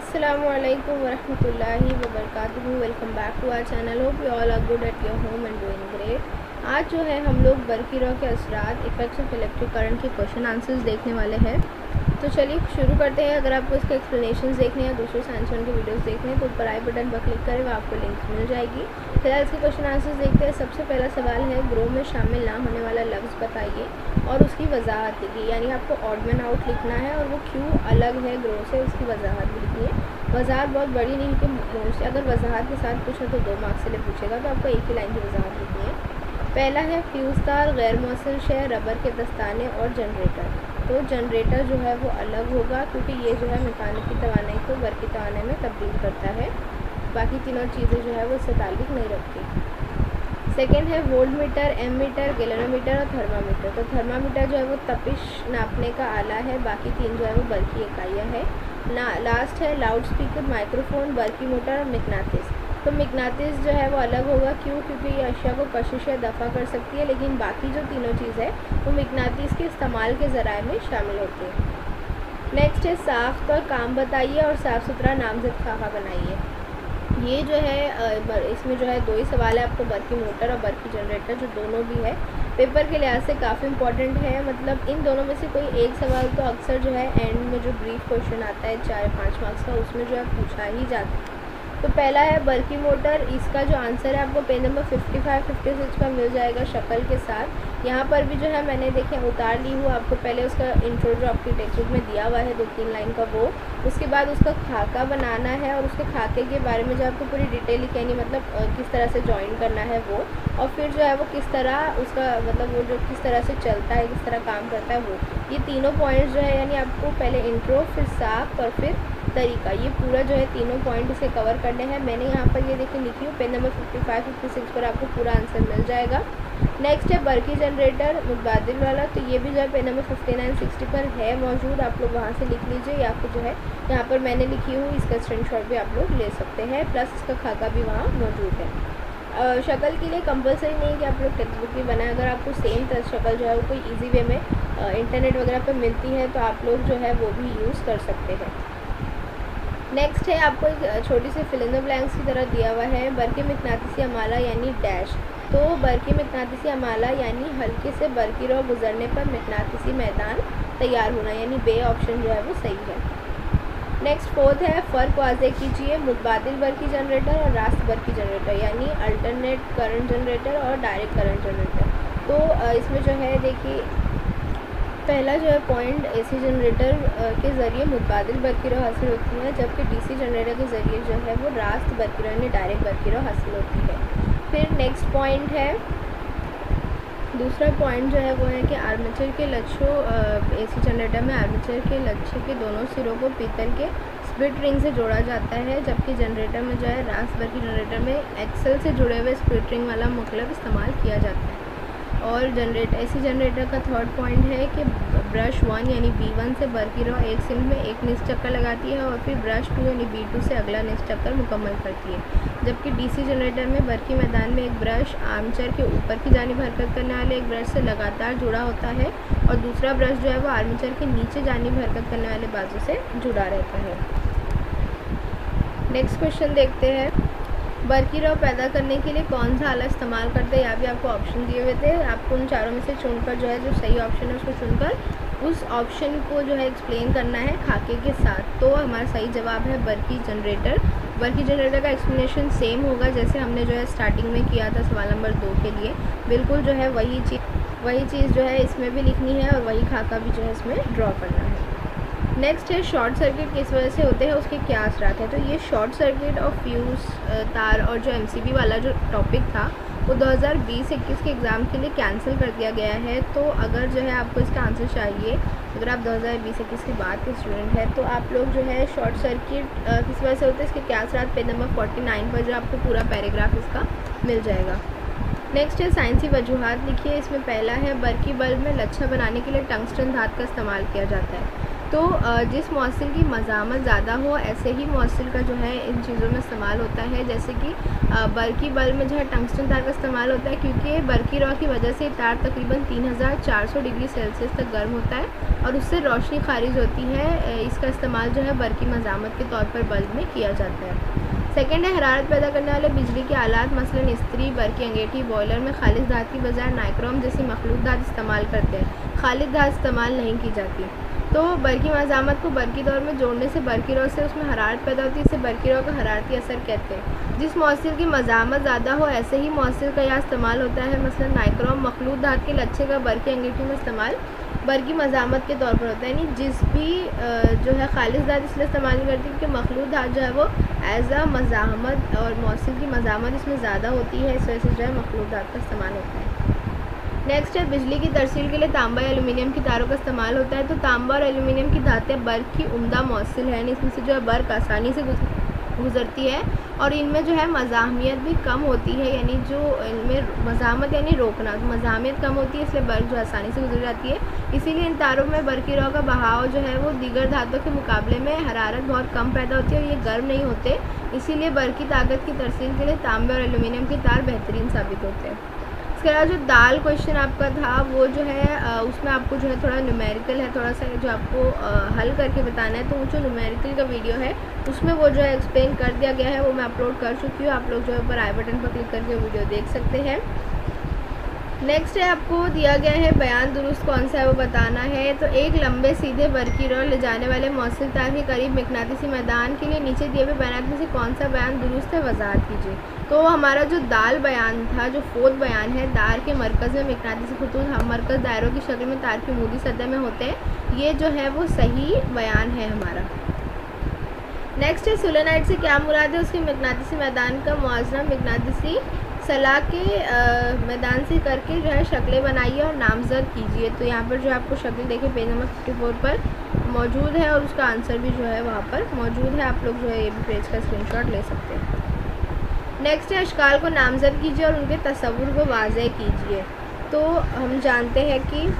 Assalamualaikum warahmatullahi wabarakatuh। Welcome back to our channel. Hope you all are good at your home and doing great. आज जो है हम लोग बर्की रॉ के असरात, इफेक्ट्स ऑफ इलेक्ट्रिक करंट के क्वेश्चन आंसर्स देखने वाले हैं। तो चलिए शुरू करते हैं। अगर आपको इसके एक्सप्लेनेशन देखने या दूसरे साइंस के वीडियोस देखने हैं तो ऊपर आई बटन पर क्लिक करें, वहाँ आपको लिंक्स मिल जाएगी। फिलहाल इसके क्वेश्चन आंसर्स देखते हैं। सबसे पहला सवाल है, ग्रो में शामिल ना होने वाला लफ्ज़ बताइए और उसकी वजाहत लिखिए। यानी आपको ऑड मैन आउट लिखना है और वो क्यों अलग है ग्रो से, उसकी वजाहत लिखनी है। वजाहत बहुत बड़ी नहीं कि मोस्टली अगर वजाहत के साथ पूछे तो 2 मार्क्स से पूछेगा, तो आपको एक ही लाइन की वजाहत लिखनी है। पहला है फ्यूज़ तार, गैर मौसल शय, रबर के दस्ताने और जनरेटर। तो जनरेटर जो है वो अलग होगा क्योंकि ये जो है मैकेनिकी तवानाई को बर्की तवानाई में तब्दील करता है। बाकी तीनों चीज़ें जो है वो इससे ताल्लुक़ नहीं रखती। सेकेंड है वोल्ट मीटर, एम मीटर, गैलोरीमीटर और थर्मामीटर। तो थर्मामीटर जो है वो तपिश नापने का आला है। बाकी तीन जो है वो बर्की इकाइयाँ हैं। लास्ट है लाउड स्पीकर, माइक्रोफोन, बर्की मोटर और मिकनातिस। तो मिकनातिस जो है वो अलग होगा, क्यों? क्योंकि ये अशिया को कशिश या दफ़ा कर सकती है, लेकिन बाकी जो तीनों चीज़ है वो मिकनातिस के इस्तेमाल के ज़राए में शामिल होती है। नेक्स्ट है साफ़ तौर काम बताइए और साफ़ सुथरा नामज़द खाका बनाइए। ये जो है इसमें जो है 2 ही सवाल है आपको, बर्की मोटर और बर्की जनरेटर, जो दोनों भी है पेपर के लिहाज से काफ़ी इंपॉर्टेंट है। मतलब इन दोनों में से कोई एक सवाल तो अक्सर जो है एंड में जो ब्रीफ क्वेश्चन आता है 4-5 मार्क्स का, उसमें जो है पूछा ही जाता है। तो पहला है बर्की मोटर। इसका जो आंसर है आपको पेज नंबर 55-56 पर मिल जाएगा शक्ल के साथ। यहाँ पर भी जो है मैंने देखें उतार ली हूँ। आपको पहले उसका इंट्रो जो आपकी टेक्स्ट बुक में दिया हुआ है 2-3 लाइन का, वो उसके बाद उसका खाका बनाना है और उसके खाके के बारे में जो आपको पूरी डिटेल लिखनी, मतलब किस तरह से ज्वाइन करना है वो, और फिर जो है वो किस तरह उसका मतलब वो जो किस तरह से चलता है, किस तरह काम करता है वो। ये तीनों पॉइंट्स जो है यानी आपको पहले इंट्रो, फिर साफ और फिर तरीका, ये पूरा जो है तीनों पॉइंट इसे कवर करने हैं। मैंने यहाँ पर ये देखिए लिखी हूँ, पेज नंबर 55-56 पर आपको पूरा आंसर मिल जाएगा। नेक्स्ट है बर्की जनरेटर, मुतबादिल वाला। तो ये भी जो है पेज नंबर 59-60 पर है मौजूद, आप लोग वहाँ से लिख लीजिए, या फिर जो है यहाँ पर मैंने लिखी हूँ, इसका स्क्रीनशॉट भी आप लोग ले सकते हैं, प्लस इसका खाका भी वहाँ मौजूद है। शक्ल के लिए कंपलसरी नहीं है कि आप लोग टेक्स्ट बुक भी बनाएं। अगर आपको सेम शक्ल जो है वो कोई ईजी वे में इंटरनेट वगैरह पर मिलती है तो आप लोग जो है वो भी यूज़ कर सकते हैं। नेक्स्ट है आपको एक छोटी सी फिल इन द ब्लैंक्स की तरह दिया हुआ है, बर्की मिकनातिसी अमाला यानी डैश। तो बर्की मिकनातिसी अमाला यानी हल्के से बर्की रॉ गुजरने पर मिकनातिसी मैदान तैयार होना, यानी बे ऑप्शन जो है वो सही है। नेक्स्ट फोर्थ है फ़र्क वाज़े कीजिए, मुतबादिल बर्की जनरेटर और रास्त बर्की जनरेटर, यानी अल्टरनेट करंट जनरेटर और डायरेक्ट करंट जनरेटर। तो इसमें जो है देखिए पहला जो है पॉइंट, एसी जनरेटर के ज़रिए मुतबादिल बर्की रॉ हासिल होती है, जबकि डीसी जनरेटर के ज़रिए जो है वो रास्त बर्की रॉ यानी डायरेक्ट बर्की रॉ हासिल होती है। फिर नेक्स्ट पॉइंट है, दूसरा पॉइंट जो है वो है कि आर्मेचर के लच्छों, एसी जनरेटर में आर्मेचर के लच्छे के दोनों सिरों को पीतल के स्प्लिट रिंग से जोड़ा जाता है, जबकि जनरेटर में जो है रास्त बर्की जनरेटर में एक्सल से जुड़े हुए स्प्लिट रिंग वाला मुखलब इस्तेमाल किया जाता है। और एसी जनरेटर का थर्ड पॉइंट है कि ब्रश 1 यानी B1 से बर्की रॉ एक सिंक में एक निस चक्कर लगाती है और फिर ब्रश 2 यानी B2 से अगला निस चक्कर मुकम्मल करती है, जबकि डीसी जनरेटर में बर्की मैदान में एक ब्रश आर्मेचर के ऊपर की जानिब हरकत करने वाले एक ब्रश से लगातार जुड़ा होता है और दूसरा ब्रश जो है वो आर्मेचर के नीचे जानिब हरकत करने वाले बाजू से जुड़ा रहता है। नेक्स्ट क्वेश्चन देखते हैं, बर्की रॉ पैदा करने के लिए कौन सा आला इस्तेमाल करते हैं। यहाँ भी आपको ऑप्शन दिए हुए थे, आपको उन चारों में से चुनकर जो है जो सही ऑप्शन है उसको चुनकर उस ऑप्शन को जो है एक्सप्लेन करना है खाके के साथ। तो हमारा सही जवाब है बर्की जनरेटर। बर्की जनरेटर का एक्सप्लेनेशन सेम होगा जैसे हमने जो है स्टार्टिंग में किया था सवाल नंबर 2 के लिए, बिल्कुल जो है वही चीज़ जो है इसमें भी लिखनी है और वही खाका भी जो है इसमें ड्रॉ करना है। नेक्स्ट है शॉर्ट सर्किट किस वजह से होते हैं, उसके क्या असरात हैं। तो ये शॉर्ट सर्किट और फ्यूज़ तार और जो MCB वाला जो टॉपिक था वो 2020-21 के एग्ज़ाम के लिए कैंसिल कर दिया गया है। तो अगर जो है आपको इसका आंसर चाहिए, अगर आप 2020-21 के बाद के स्टूडेंट हैं तो आप लोग जो है शॉर्ट सर्किट किस वजह से होते हैं इसके क्या असरात, पेज नंबर 49 पर जो आपको पूरा पैराग्राफ इसका मिल जाएगा। नेक्स्ट है साइंसी वजूहात लिखिए। इसमें पहला है बर्की बल्ब में लच्छा बनाने के लिए टंगस्टन धात का इस्तेमाल किया जाता है। तो जिस मौसिल की मज़ामत ज़्यादा हो ऐसे ही मौसिल का जो है इन चीज़ों में इस्तेमाल होता है। जैसे कि बरकी बल्ब में जो है टंगस्टन तार का इस्तेमाल होता है, क्योंकि बरकी रॉ की वजह से तार तकरीबन 3400 डिग्री सेल्सियस तक गर्म होता है और उससे रोशनी खारिज होती है। इसका इस्तेमाल जो है बरकी मज़ामत के तौर पर बल्ब में किया जाता है। सेकेंड है हरारत पैदा करने वाले बिजली के आलात, मसलन इस्त्री, बरकी अंगीठी, बॉयलर में खालिश धात की बजाय नाइक्रोम जैसी मखलूत धात इस्तेमाल करते हैं, खालिद धात इस्तेमाल नहीं की जाती। तो बरकी मज़ामत को बरकी दौर में जोड़ने से बरकी रॉ से उसमें हरारत पैदा होती है, इसे बरकी रॉ का हरारती असर कहते हैं। जिस मौसिल की मज़ामत ज़्यादा हो ऐसे ही मौसिल का यहाँ इस्तेमाल होता है, मसलन नाइक्रोम मखलूत धात के लच्छे का बरकी अंगीठी में इस्तेमाल बरकी मज़ामत के तौर पर होता है। यानी जिस भी जो है खालिश धात इसलिए इस्तेमाल नहीं करती क्योंकि मखलूत धात जो है वो एज आ मज़ामत और मौसिल की मज़ामत इसमें ज़्यादा होती है, इस वजह से जो है मखलूत धात का इस्तेमाल होता है। नेक्स्ट है बिजली की तरसील के लिए तांबा या एल्युमिनियम की तारों का इस्तेमाल होता है। तो तांबा और एल्युमिनियम की धातें बर्क की उम्दा मौसिल है, यानी इसमें से जो है बर्क आसानी से गुजरती है और इनमें जो है मज़ाहमियत भी कम होती है, यानी जो इनमें मज़ामत यानी रोकना, तो मज़ाहमियत कम होती है इसलिए बर्क जो आसानी से गुजर जाती है। इसीलिए इन तारों में बरकी रॉ का बहाव जो है वो दीगर धातों के मुकाबले में हरारत बहुत कम पैदा होती है और ये गर्म नहीं होते, इसीलिए बरकी ताकत की तरसील के लिए तांबे और एल्युमिनियम के तार बेहतरीन साबित होते हैं। इसके अलावा जो दाल क्वेश्चन आपका था वो जो है उसमें आपको जो है थोड़ा न्यूमेरिकल है, थोड़ा सा जो आपको हल करके बताना है। तो वो जो न्यूमेरिकल का वीडियो है उसमें वो जो है एक्सप्लेन कर दिया गया है, वो मैं अपलोड कर चुकी हूँ। आप लोग जो है ऊपर आई बटन पर क्लिक करके वीडियो देख सकते हैं। नेक्स्ट है आपको दिया गया है बयान दुरुस्त कौन सा है वो बताना है। तो एक लंबे सीधे बरकी रॉ ले जाने वाले मौसिल तार के करीब मकनातीसी मैदान के लिए नीचे दिए हुए बयान में से कौन सा बयान दुरुस्त है, वजाहत कीजिए। तो हमारा जो दाल बयान था, जो फोर्थ बयान है, तार के मरकज़ में मकनातीसी खतूत हम मरकज़ दायरों की शक्ल में तार की मूदी सतह में होते हैं, ये जो है वो सही बयान है हमारा। नेक्स्ट है सोलेनाइड से क्या मुराद है, उसके मकनातीसी मैदान का मुआवजा मकनातीसी सलाह के मैदान से करके जो है शक्लें बनाइए और नामजद कीजिए। तो यहाँ पर जो आपको शक्ल देखिए पेज नंबर 54 पर मौजूद है और उसका आंसर भी जो है वहाँ पर मौजूद है, आप लोग जो है ये भी पेज का स्क्रीनशॉट ले सकते हैं। नेक्स्ट है अशकाल को नामजद कीजिए और उनके तस्वुर को वाज़ेह कीजिए। तो हम जानते हैं कि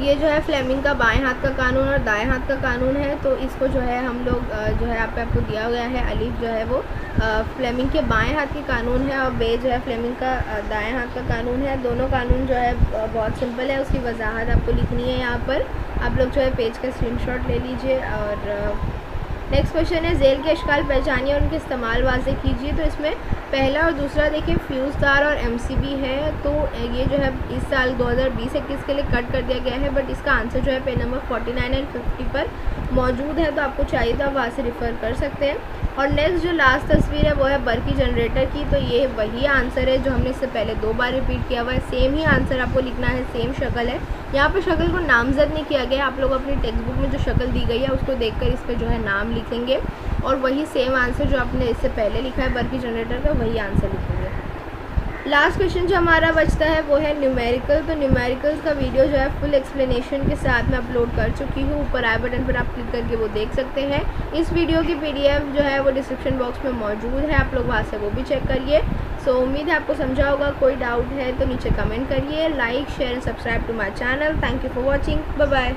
ये जो है फ्लेमिंग का बाएं हाथ का कानून और दाएं हाथ का कानून है, तो इसको जो है हम लोग जो है आपको दिया गया है अलीफ जो है वो फ्लेमिंग के बाएं हाथ के कानून है और बे जो है फ्लेमिंग का दाएं हाथ का कानून है। दोनों कानून जो है बहुत सिंपल है, उसकी वजाहत आपको लिखनी है यहाँ पर, आप लोग जो है पेज का स्क्रीनशॉट ले लीजिए। और नेक्स्ट क्वेश्चन है ज़ेल के अशकाल पहचानिए और उनके इस्तेमाल वाज़ेह कीजिए। तो इसमें पहला और दूसरा देखिए फ्यूज़ तार और MCB है, तो ये जो है इस साल 2020-21 के लिए कट कर दिया गया है, बट इसका आंसर जो है पेज नंबर 49 एंड 50 पर मौजूद है, तो आपको चाहिए तो आप वहाँ से रिफ़र कर सकते हैं। और नेक्स्ट जो लास्ट तस्वीर है वो है बरकी जनरेटर की, तो ये वही आंसर है जो हमने इससे पहले 2 बार रिपीट किया हुआ है, सेम ही आंसर आपको लिखना है, सेम शक्ल है। यहाँ पर शक्ल को नामजद नहीं किया गया, आप लोग अपनी टेक्स्ट बुक में जो शक्ल दी गई है उसको देखकर इस पर जो है नाम लिखेंगे और वही सेम आंसर जो आपने इससे पहले लिखा है बरकी जनरेटर का वही आंसर लिखेंगे। लास्ट क्वेश्चन जो हमारा बचता है वो है न्यूमेरिकल। तो न्यूमेरिकल्स का वीडियो जो है फुल एक्सप्लेनेशन के साथ मैं अपलोड कर चुकी हूँ, ऊपर आई बटन पर आप क्लिक करके वो देख सकते हैं। इस वीडियो की PDF जो है वो डिस्क्रिप्शन बॉक्स में मौजूद है, आप लोग वहाँ से वो भी चेक करिए। सो उम्मीद है आपको समझा होगा, कोई डाउट है तो नीचे कमेंट करिए। Like share and subscribe to my channel. Thank you for watching, bye bye.